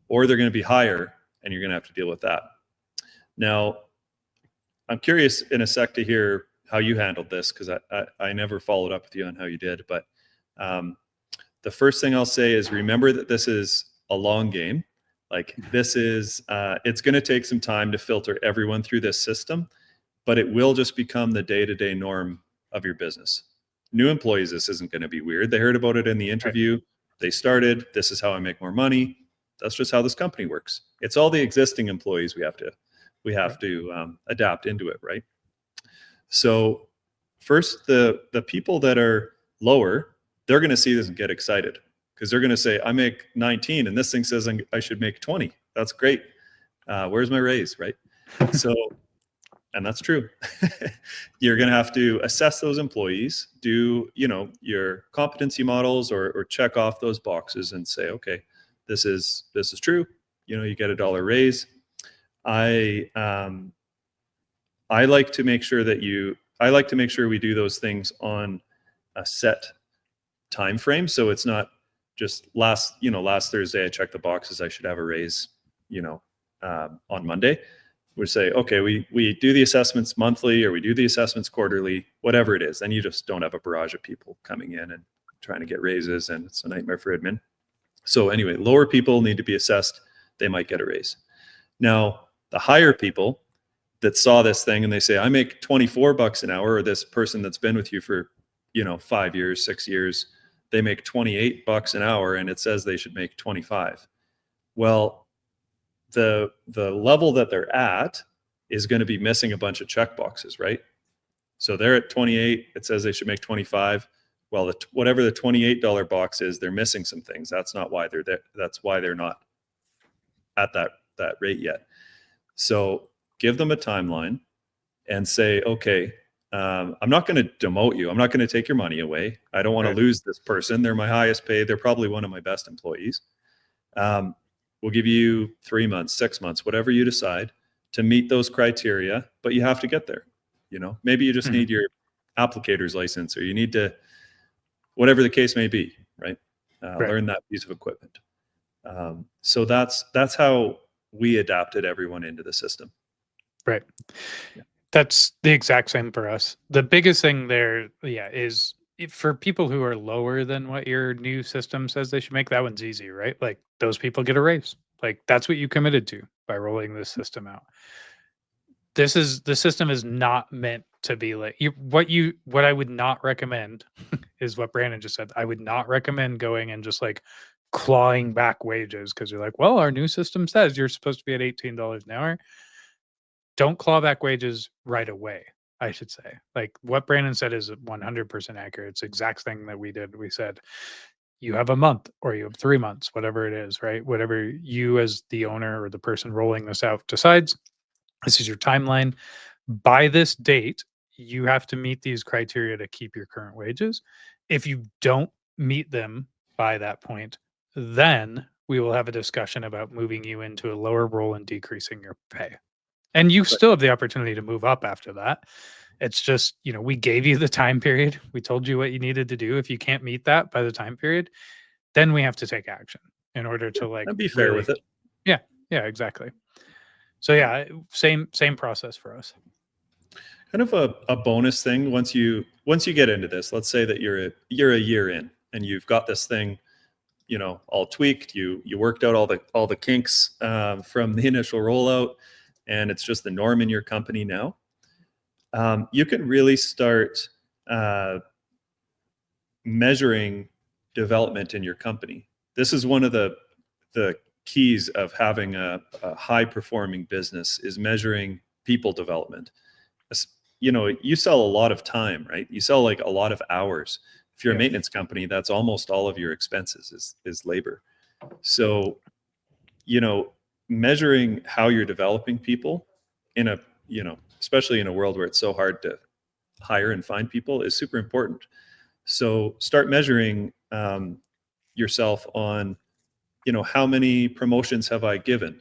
or they're going to be higher, and you're going to have to deal with that. Now, I'm curious in a sec to hear how you handled this, because I never followed up with you on how you did. But the first thing I'll say is, remember that this is a long game. Like, this is, it's going to take some time to filter everyone through this system, but it will just become the day-to-day norm of your business. New employees, this isn't going to be weird. They heard about it in the interview. They started, this is how I make more money. That's just how this company works. It's all the existing employees we have to adapt into it, right? So first, the people that are lower, they're going to see this and get excited, because they're going to say, I make 19 and this thing says I should make 20. That's great. Where's my raise, right? So, and that's true. You're going to have to assess those employees, do, you know, your competency models, or check off those boxes and say, okay, this is true. You know, you get $1 raise. I I like to make sure we do those things on a set time frame. So it's not just last Thursday I checked the boxes, I should have a raise, on Monday. We say, okay, we do the assessments monthly, or we do the assessments quarterly, whatever it is. Then you just don't have a barrage of people coming in and trying to get raises, and it's a nightmare for admin. So anyway, lower people need to be assessed. They might get a raise. Now, the higher people that saw this thing and they say, I make $24 an hour, or this person that's been with you for, 5 years, 6 years, they make $28 an hour, and it says they should make 25. Well, the level that they're at is going to be missing a bunch of check boxes, right? So they're at 28, it says they should make 25. Well, whatever the $28 box is, they're missing some things. That's not why they're there. That's why they're not at that rate yet. So give them a timeline and say, okay, I'm not going to demote you. I'm not going to take your money away. I don't want to lose this person. They're my highest paid. They're probably one of my best employees. We'll give you 3 months, 6 months, whatever you decide to meet those criteria, but you have to get there. Maybe you just need your applicator's license, or you need to, whatever the case may be, right? Learn that piece of equipment. So that's how we adapted everyone into the system. Right. Yeah. That's the exact same for us. The biggest thing there, is for people who are lower than what your new system says they should make, that one's easy, right? Like, those people get a raise. Like, that's what you committed to by rolling this system out. The system is not meant to be like what I would not recommend is what Brandon just said. I would not recommend going and just like clawing back wages because you're like, well, our new system says you're supposed to be at $18 an hour. Don't claw back wages right away, I should say. Like, what Brandon said is 100% accurate. It's the exact thing that we did. We said, you have a month or you have 3 months, whatever it is, right? Whatever you as the owner or the person rolling this out decides. This is your timeline. By this date, you have to meet these criteria to keep your current wages. If you don't meet them by that point, then we will have a discussion about moving you into a lower role and decreasing your pay. And you still have the opportunity to move up after that. It's just, we gave you the time period. We told you what you needed to do. If you can't meet that by the time period, then we have to take action in order to like and be fair with it. Yeah, exactly. So same process for us. Kind of a bonus thing once you get into this. Let's say that you're a year in and you've got this thing, all tweaked. You worked out all the kinks from the initial rollout, and it's just the norm in your company now. You can really start measuring development in your company. This is one of the keys of having a high performing business, is measuring people development. You sell a lot of time, right? You sell like a lot of hours. If you're a maintenance company, that's almost all of your expenses is labor. So, measuring how you're developing people in a, especially in a world where it's so hard to hire and find people, is super important. So start measuring yourself on, how many promotions have I given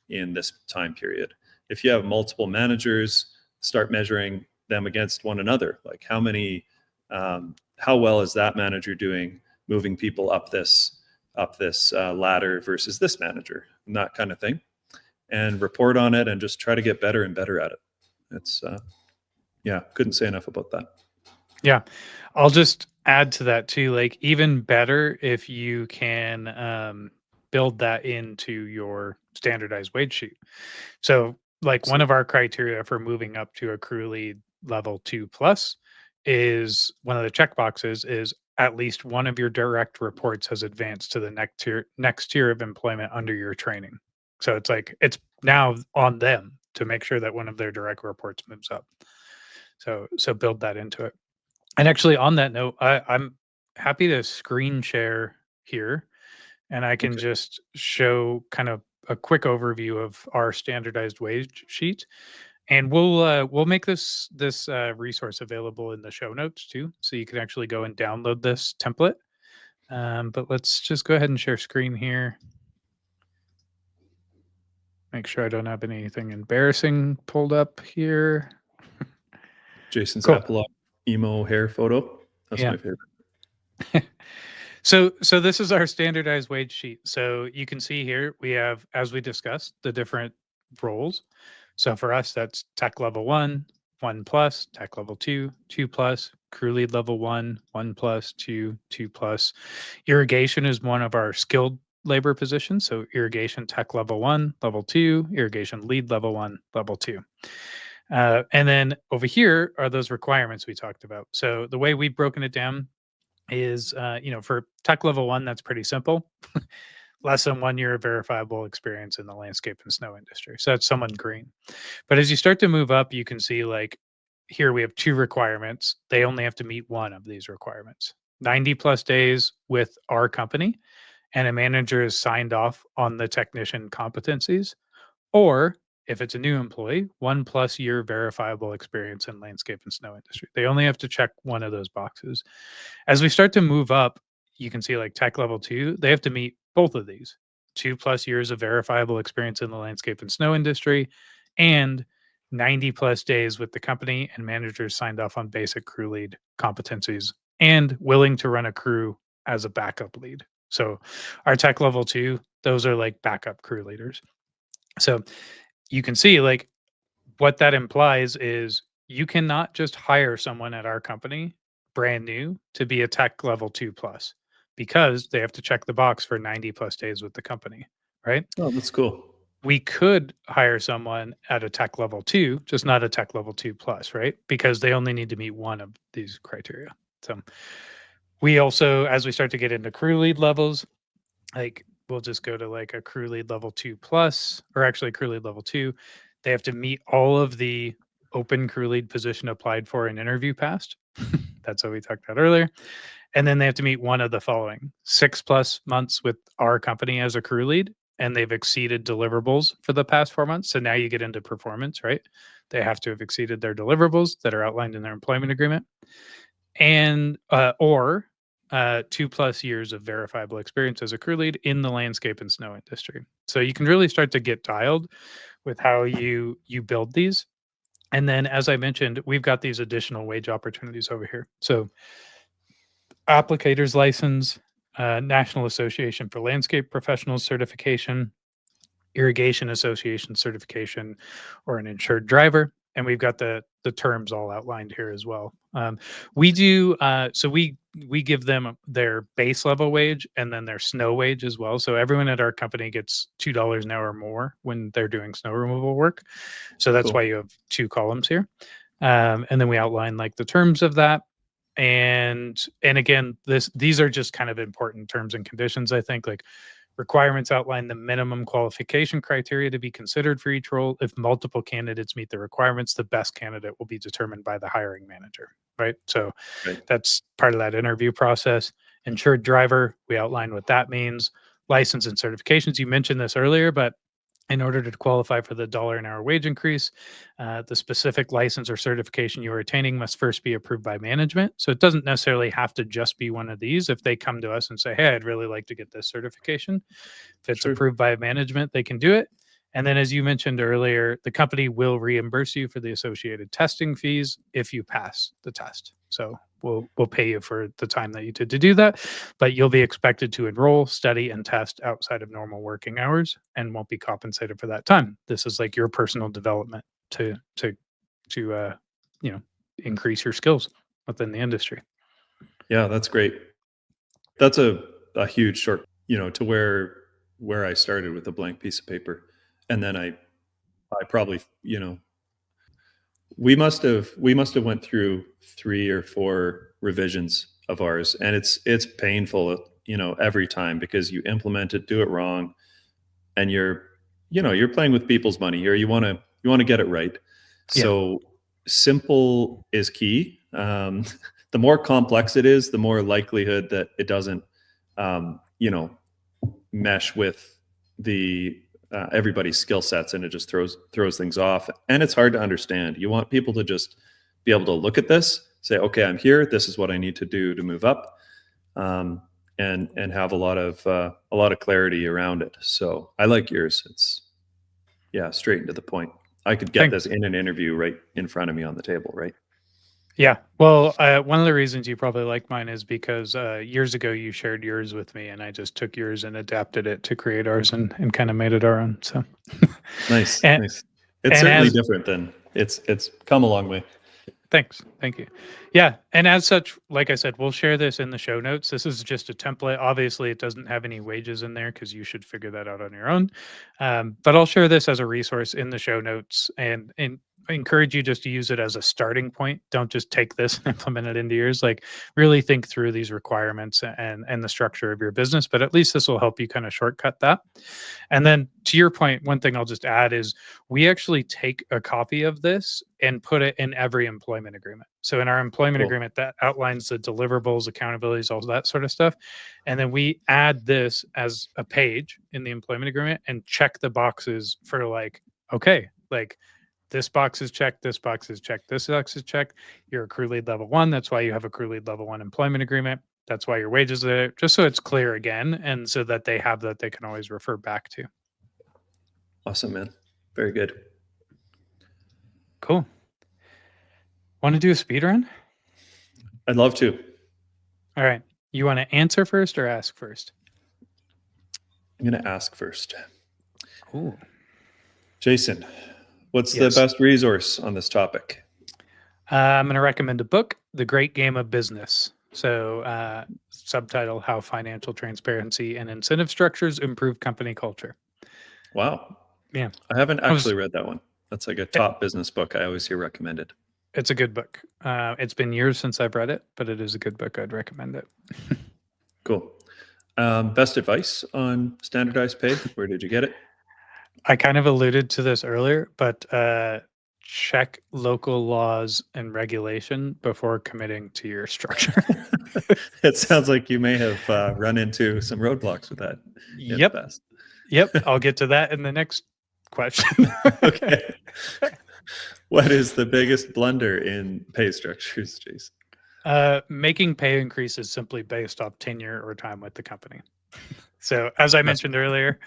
in this time period? If you have multiple managers, start measuring them against one another. Like how well is that manager doing moving people up this ladder versus this manager, and that kind of thing, and report on it and just try to get better and better at it. It's couldn't say enough about that. Yeah. I'll just add to that too, like, even better if you can build that into your standardized wage sheet. So like one of our criteria for moving up to a crew lead level 2+ is one of the check boxes is at least one of your direct reports has advanced to the next tier of employment under your training. So it's like, it's now on them to make sure that one of their direct reports moves up. So build that into it. And actually, on that note, I'm happy to screen share here, and I can just show kind of a quick overview of our standardized wage sheet. And we'll make this resource available in the show notes too, so you can actually go and download this template. But let's just go ahead and share screen here. Make sure I don't have anything embarrassing pulled up here. Jason's Cool. Apple emo hair photo. That's Yeah. my favorite. So this is our standardized wage sheet. So you can see here we have, as we discussed, the different roles. So for us, that's tech level 1, 1 plus, tech level 2, 2 plus, crew lead level 1, 1 plus, 2, 2 plus. Irrigation is one of our skilled labor positions. So irrigation tech level 1, level 2, irrigation lead level 1, level 2. And then over here are those requirements we talked about. So the way we've broken it down is, for tech level 1, that's pretty simple. Less than 1 year of verifiable experience in the landscape and snow industry. So that's someone green. But as you start to move up, you can see like here we have 2 requirements. They only have to meet one of these requirements. 90 plus days with our company, and a manager is signed off on the technician competencies, or if it's a new employee, 1+ year verifiable experience in landscape and snow industry. They only have to check one of those boxes. As we start to move up, you can see like tech level 2, they have to meet both of these. 2+ years of verifiable experience in the landscape and snow industry, and 90+ days with the company and managers signed off on basic crew lead competencies and willing to run a crew as a backup lead. So our tech level 2, those are like backup crew leaders. So you can see like what that implies is you cannot just hire someone at our company brand new to be a tech level 2 plus, because they have to check the box for 90+ days with the company, right? Oh, that's cool. We could hire someone at a tech level 2, just not a tech level 2 plus, right? Because they only need to meet one of these criteria. So we also, as we start to get into crew lead levels, like we'll just go to like a crew lead level 2 plus, or actually crew lead level 2. They have to meet all of the open crew lead position applied for an interview passed. That's what we talked about earlier. And then they have to meet one of the following: 6+ months with our company as a crew lead, and they've exceeded deliverables for the past 4 months. So now you get into performance, right? They have to have exceeded their deliverables that are outlined in their employment agreement, and or 2+ years of verifiable experience as a crew lead in the landscape and snow industry. So you can really start to get dialed with how you build these. And then, as I mentioned, we've got these additional wage opportunities over here. So applicator's license, National Association for Landscape Professionals certification, irrigation association certification, or an insured driver. And we've got the terms all outlined here as well. We do so we give them their base level wage and then their snow wage as well. So everyone at our company gets $2 an hour more when they're doing snow removal work. So that's Cool. why you have 2 columns here. And then we outline like the terms of that. And again, these are just kind of important terms and conditions. I think like requirements outline the minimum qualification criteria to be considered for each role. If multiple candidates meet the requirements, the best candidate will be determined by the hiring manager, right? So Right. that's part of that interview process. Insured driver, we outline what that means. License and certifications, you mentioned this earlier, but in order to qualify for the $1 an hour wage increase, the specific license or certification you are attaining must first be approved by management. So it doesn't necessarily have to just be one of these. If they come to us and say, hey, I'd really like to get this certification, if it's Sure. approved by management, they can do it. And then, as you mentioned earlier, the company will reimburse you for the associated testing fees if you pass the test. So we'll pay you for the time that you did to do that, but you'll be expected to enroll, study, and test outside of normal working hours and won't be compensated for that time. This is like your personal development to increase your skills within the industry. Yeah, that's great. That's a huge short, to where I started with a blank piece of paper. And then I probably, we must have went through 3 or 4 revisions of ours, and it's painful, every time, because you implement it, do it wrong, and you're playing with people's money here. You want to get it right. Yeah. So simple is key. The more complex it is, the more likelihood that it doesn't mesh with the everybody's skill sets, and it just throws things off, and it's hard to understand. You want people to just be able to look at this, say, okay, I'm here, this is what I need to do to move up, and have a lot of clarity around it. So I like yours. It's straight into the point. I could get this in an interview right in front of me on the table, right? Yeah. Well, one of the reasons you probably like mine is because years ago you shared yours with me, and I just took yours and adapted it to create ours and kind of made it our own. So Nice. and, Nice. It's and certainly as different than it's come a long way. Thanks. Thank you. Yeah. And as such, like I said, we'll share this in the show notes. This is just a template. Obviously, it doesn't have any wages in there because you should figure that out on your own. But I'll share this as a resource in the show notes and I encourage you just to use it as a starting point. Don't just take this and implement it into yours. Like really think through these requirements and the structure of your business. But at least this will help you kind of shortcut that. And then to your point, one thing I'll just add is we actually take a copy of this and put it in every employment agreement. So in our employment Cool. agreement, that outlines the deliverables, accountabilities, all that sort of stuff. And then we add this as a page in the employment agreement and check the boxes for like, okay, like this box is checked, this box is checked, this box is checked. You're a crew lead level 1. That's why you have a crew lead level 1 employment agreement. That's why your wages are there, just so it's clear again, and so that they have that they can always refer back to. Awesome, man. Very good. Cool. Want to do a speed run? I'd love to. All right. You want to answer first or ask first? I'm going to ask first. Ooh. Jason, what's Yes. the best resource on this topic? I'm going to recommend a book, The Great Game of Business. So, subtitle, How Financial Transparency and Incentive Structures Improve Company Culture. Wow. Yeah. I haven't actually read that one. That's like a top business book I always hear recommended. It's a good book. It's been years since I've read it, but it is a good book. I'd recommend it. Cool. Best advice on standardized pay? Where did you get it? I kind of alluded to this earlier, but check local laws and regulation before committing to your structure. It sounds like you may have run into some roadblocks with that. Yep. Yep. I'll get to that in the next question. Okay. What is the biggest blunder in pay structures, Jason? Making pay increases simply based off tenure or time with the company. So, as I mentioned earlier,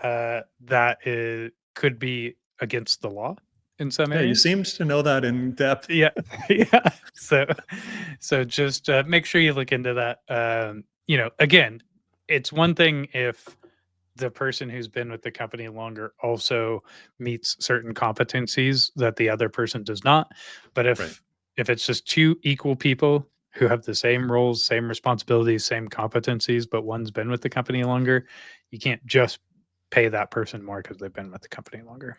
that could be against the law in some Yeah, you areas. seemed to know that in depth. Yeah. Yeah. So just make sure you look into that. Again, it's one thing if the person who's been with the company longer also meets certain competencies that the other person does not. But if it's just two equal people who have the same roles, same responsibilities, same competencies, but one's been with the company longer, you can't just pay that person more because they've been with the company longer.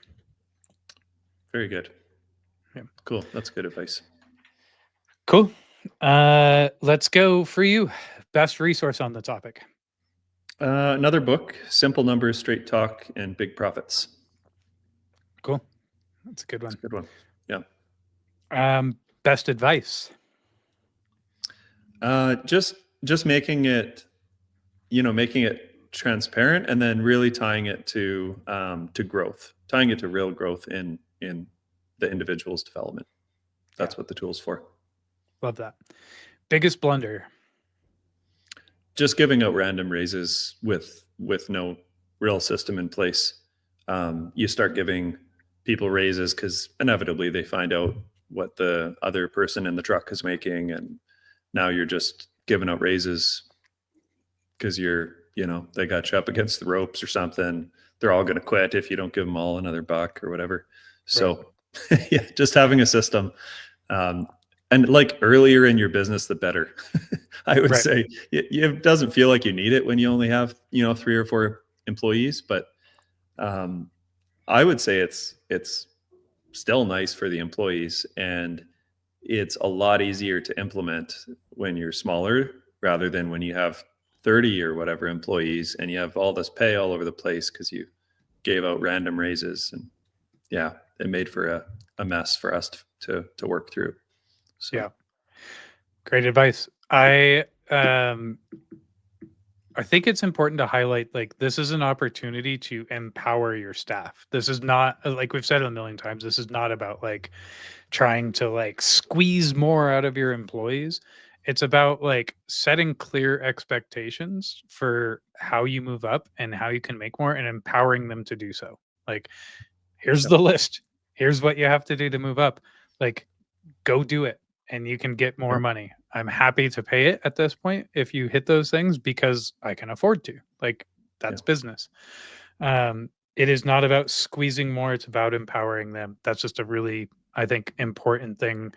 Very good. Yeah. Cool. That's good advice. Cool. Let's go for you. Best resource on the topic. Another book, Simple Numbers, Straight Talk, and Big Profits. Cool. That's a good one. That's a good one. Yeah. Best advice. Just making it, making it transparent, and then really tying it to growth, tying it to real growth in the individual's development. That's what the tool's for. Love that. Biggest blunder. Just giving out random raises with no real system in place. You start giving people raises because inevitably they find out what the other person in the truck is making, and now you're just giving out raises because they got you up against the ropes or something. They're all going to quit if you don't give them all another buck or whatever. So yeah, just having a system. And like earlier in your business, the better. I would say it doesn't feel like you need it when you only have, 3 or 4 employees, but I would say it's still nice for the employees, and it's a lot easier to implement when you're smaller rather than when you have 30 or whatever employees and you have all this pay all over the place because you gave out random raises, and yeah, it made for a mess for us to work through. So. Yeah. Great advice. I think it's important to highlight, like, this is an opportunity to empower your staff. This is not, like we've said a million times, this is not about like trying to like squeeze more out of your employees. It's about like setting clear expectations for how you move up and how you can make more and empowering them to do so. Like, here's the list. Here's what you have to do to move up. Like, go do it and you can get more Yep. money. I'm happy to pay it at this point if you hit those things because I can afford to. Like, that's business. It is not about squeezing more, it's about empowering them. That's just a really, I think, important thing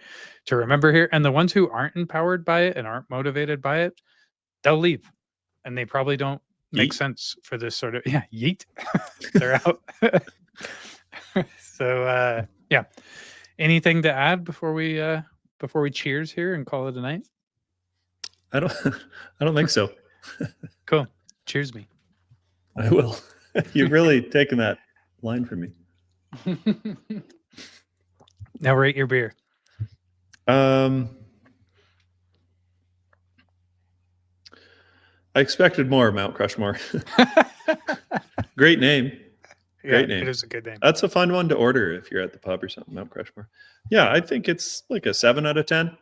to remember here. And the ones who aren't empowered by it and aren't motivated by it, they'll leave. And they probably don't make Yeet. sense for this sort of yeet. They're out. So yeah. Anything to add before we cheers here and call it a night? I don't think so. Cool. Cheers me. I will. You've really taken that line from me. Now rate your beer. I expected more, Mount Crushmore. Great name. Great name. It is a good name. That's a fun one to order if you're at the pub or something, Mount Crushmore. Yeah, I think it's like a 7 out of 10.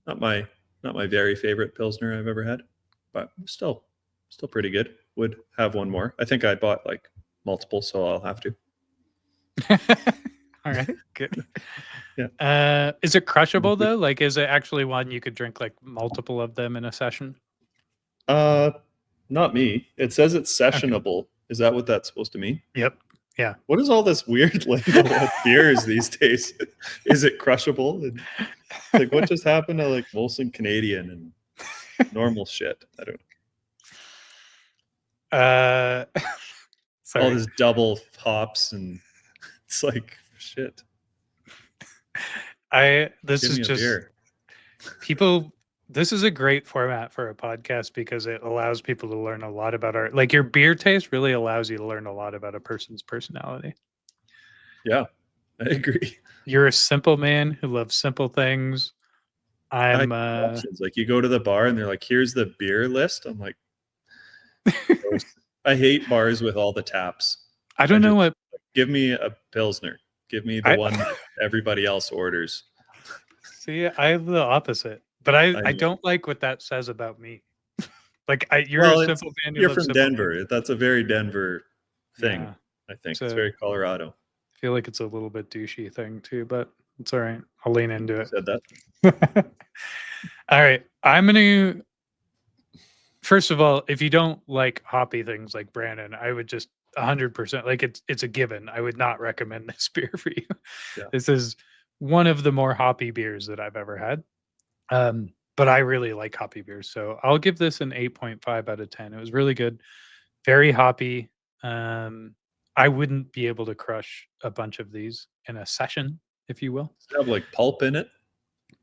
Not my very favorite Pilsner I've ever had, but still pretty good. Would have one more. I think I bought like multiple, so I'll have to. All right, good. Yeah. Is it crushable though? Like, is it actually one you could drink like multiple of them in a session? Not me. It says it's sessionable. Okay. Is that what that's supposed to mean? Yep. Yeah. What is all this weird label with beers these days? Is it crushable? And like, what just happened to like Molson Canadian and normal shit? I don't know. All this double hops and it's like shit. This is just beer. People. This is a great format for a podcast because it allows people to learn a lot about like your beer taste really allows you to learn a lot about a person's personality. Yeah, I agree. You're a simple man who loves simple things. I'm like you go to the bar and they're like, here's the beer list. I'm like, I hate bars with all the taps. I don't know what. Give me a Pilsner. Give me the one that everybody else orders. See, I have the opposite. But I don't like what that says about me. Like you're a simple man. You're from Denver. Man. That's a very Denver thing. Yeah. I think it's very Colorado. I feel like it's a little bit douchey thing too, but it's all right. I'll lean into it. Said that. All right. I'm gonna. First of all, if you don't like hoppy things like Brandon, I would just 100% like it's a given. I would not recommend this beer for you. Yeah. This is one of the more hoppy beers that I've ever had. But I really like hoppy beers, so I'll give this an 8.5 out of 10. It was really good, very hoppy. I wouldn't be able to crush a bunch of these in a session, if you will. Does it have like pulp in it?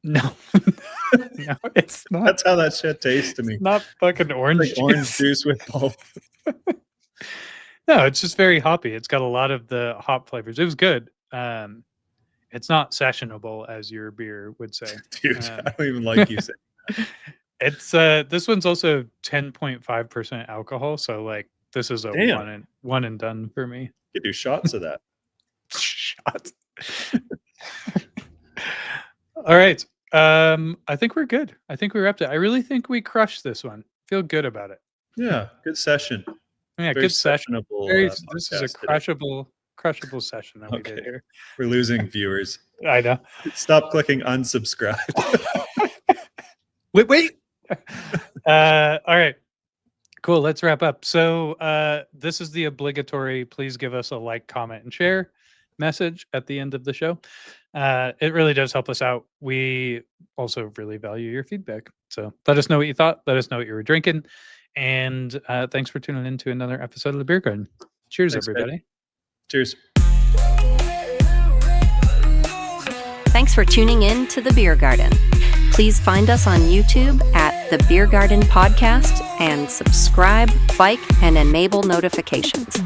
No, no, it's not. That's how that shit tastes to me. It's not fucking orange like orange juice with pulp. No, it's just very hoppy. It's got a lot of the hop flavors. It was good. It's not sessionable, as your beer would say. Dude, I don't even like you saying that. It's this one's also 10.5% alcohol, so like this is a one and done for me. You could do shots of that. Shots. All right. I think we're good. I think we wrapped it. I really think we crushed this one. Feel good about it. Yeah, good session. Yeah, very good session. This is a crushable session that we did here. We're losing viewers. I know. Stop clicking unsubscribe. Wait. All right. Cool. Let's wrap up. So this is the obligatory please give us a like, comment, and share message at the end of the show. It really does help us out. We also really value your feedback. So let us know what you thought. Let us know what you were drinking. And thanks for tuning in to another episode of The Beer Garden. Cheers, everybody. Ed. Cheers. Thanks for tuning in to The Beer Garden. Please find us on YouTube at The Beer Garden Podcast and subscribe, like, and enable notifications.